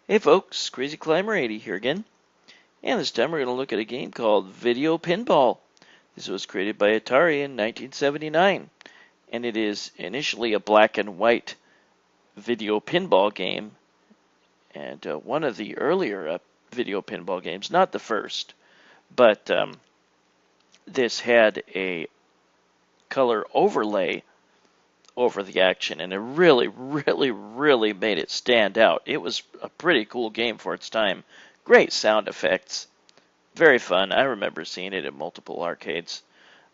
Hey folks, Crazy Climber 80 here again, and this time we're going to look at a game called Video Pinball. This was created by Atari in 1979, and it is initially a black and white video pinball game, and one of the earlier video pinball games, not the first, but this had a color overlay over the action, and it really made it stand out. It was a pretty cool game for its time. Great sound effects. Very fun. I remember seeing it at multiple arcades.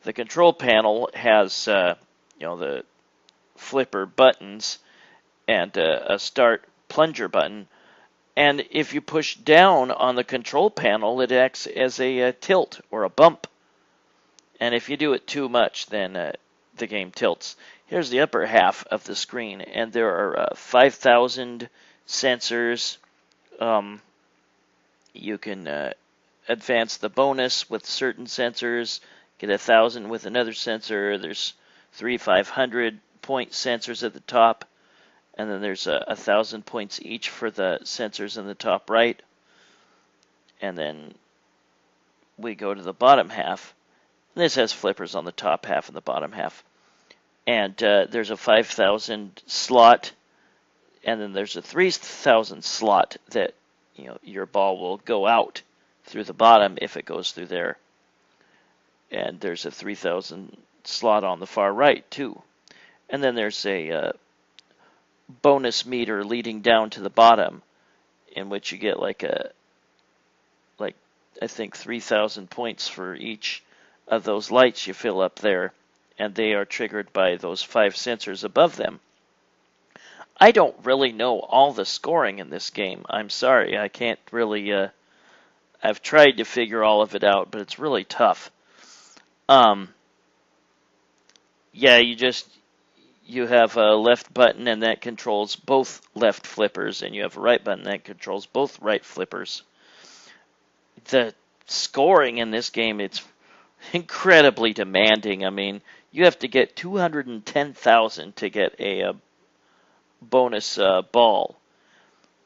The control panel has, the flipper buttons and a start plunger button. And if you push down on the control panel, it acts as a tilt or a bump. And if you do it too much, then the game tilts. Here's the upper half of the screen, and there are 5,000 sensors. You can advance the bonus with certain sensors, get 1,000 with another sensor. There's 500 point sensors at the top, and then there's 1,000 points each for the sensors in the top right. And then we go to the bottom half. This has flippers on the top half and the bottom half. And there's a 5,000 slot, and then there's a 3,000 slot that your ball will go out through the bottom if it goes through there. And there's a 3,000 slot on the far right too. And then there's a bonus meter leading down to the bottom, in which you get I think 3,000 points for each of those lights you fill up there. And they are triggered by those 5 sensors above them. I don't really know all the scoring in this game. I'm sorry, I can't really, I've tried to figure all of it out, but it's really tough. You have a left button and that controls both left flippers, and you have a right button that controls both right flippers. The scoring in this game, it's incredibly demanding. I mean, you have to get 210,000 to get a bonus ball,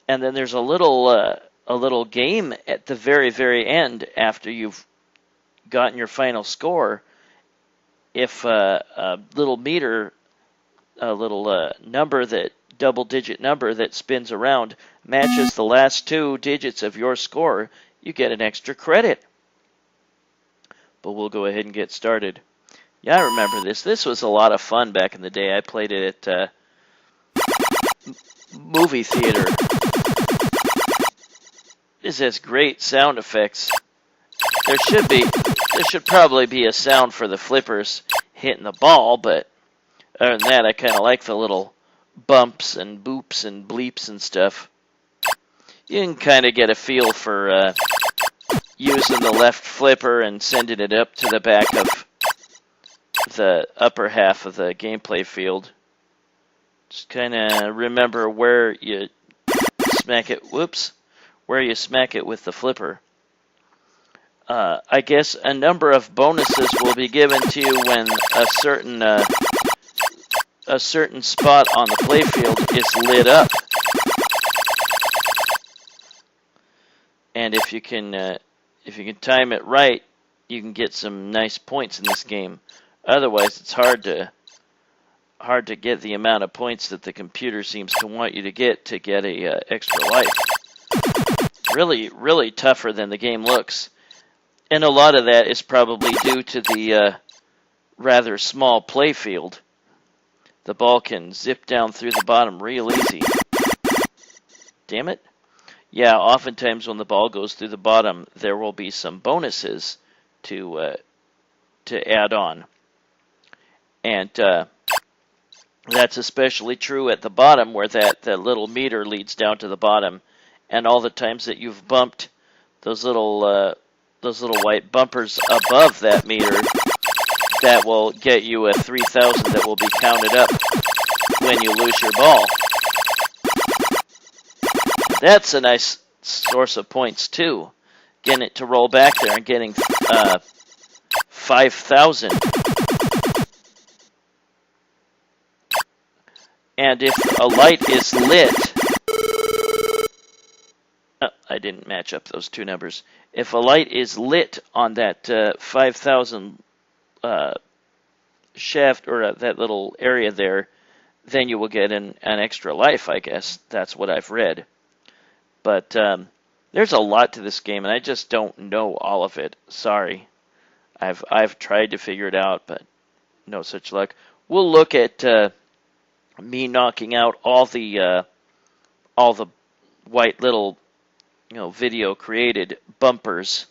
and then there's a little game at the very end after you've gotten your final score. If a little meter, a little number, that double-digit number that spins around matches the last 2 digits of your score, you get an extra credit. But we'll go ahead and get started. Yeah, I remember this. This was a lot of fun back in the day. I played it at movie theater. This has great sound effects. There should probably be a sound for the flippers hitting the ball, but other than that, I kind of like the little bumps and boops and bleeps and stuff. You can kind of get a feel for using the left flipper and sending it up to the back of the upper half of the gameplay field. Just kind of remember where you smack it. Where you smack it with the flipper. I guess a number of bonuses will be given to you when a certain spot on the playfield is lit up. And if you can time it right, you can get some nice points in this game. Otherwise, it's hard to get the amount of points that the computer seems to want you to get a extra life. Really tougher than the game looks. And a lot of that is probably due to the rather small playfield. The ball can zip down through the bottom real easy. Damn it. Yeah, oftentimes when the ball goes through the bottom, there will be some bonuses to add on. And that's especially true at the bottom, where that little meter leads down to the bottom. And all the times that you've bumped those little white bumpers above that meter, that will get you a 3,000 that will be counted up when you lose your ball. That's a nice source of points too. Getting it to roll back there and getting 5,000. And if a light is lit, I didn't match up those two numbers. If a light is lit on that 5,000 shaft, or that little area there, then you will get an extra life, I guess. That's what I've read. But there's a lot to this game, and I just don't know all of it. Sorry. I've tried to figure it out, but no such luck. We'll look at me knocking out all the white little, video created bumpers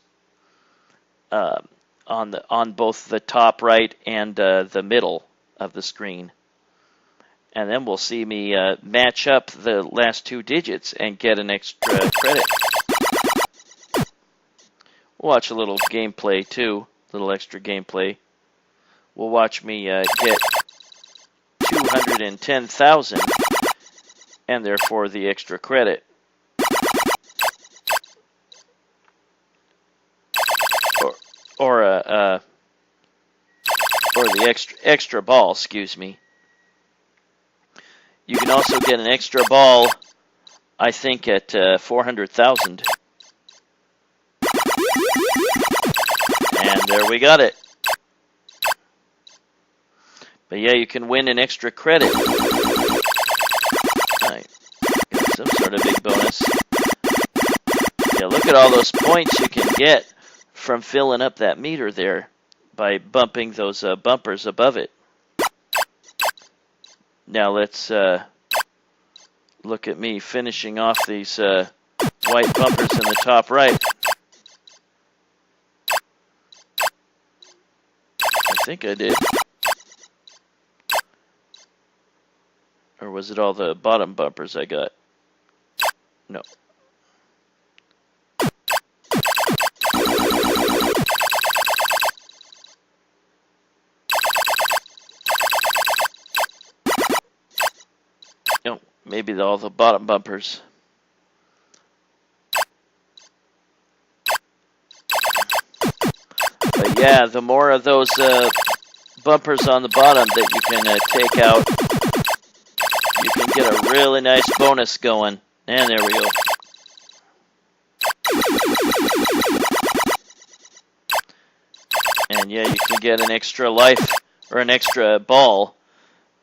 on both the top right and the middle of the screen. And then we'll see me match up the last two digits and get an extra credit. We'll watch a little gameplay too, little extra gameplay. We'll watch me get 210,000 and therefore the extra credit. Or the extra ball, excuse me. You can also get an extra ball, I think, at 400,000. And there we got it. But yeah, you can win an extra credit. Right. Got some sort of big bonus. Yeah, look at all those points you can get from filling up that meter there by bumping those bumpers above it. Now let's look at me finishing off these white bumpers in the top right. I think I did. Or was it all the bottom bumpers I got? No. No, maybe all the bottom bumpers. But yeah, the more of those bumpers on the bottom that you can take out, you can get a really nice bonus going. And there we go. And yeah, you can get an extra life or an extra ball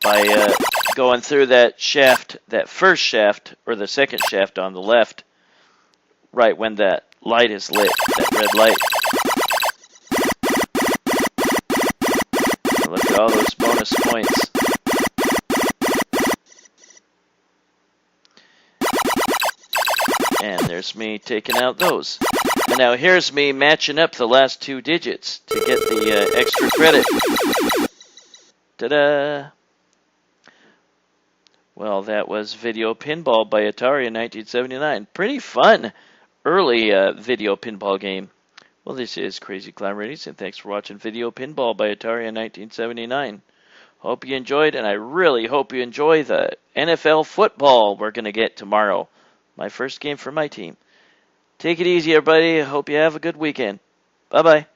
by going through that shaft, that first shaft or the second shaft on the left, right when that light is lit, that red light. And look at all those bonus points. And there's me taking out those. And now here's me matching up the last two digits to get the extra credit. Ta-da! Well, that was Video Pinball by Atari in 1979. Pretty fun early video pinball game. Well, this is Crazy Clown Ratings, and thanks for watching Video Pinball by Atari in 1979. Hope you enjoyed, and I really hope you enjoy the NFL football we're going to get tomorrow. My first game for my team. Take it easy, everybody. Hope you have a good weekend. Bye-bye.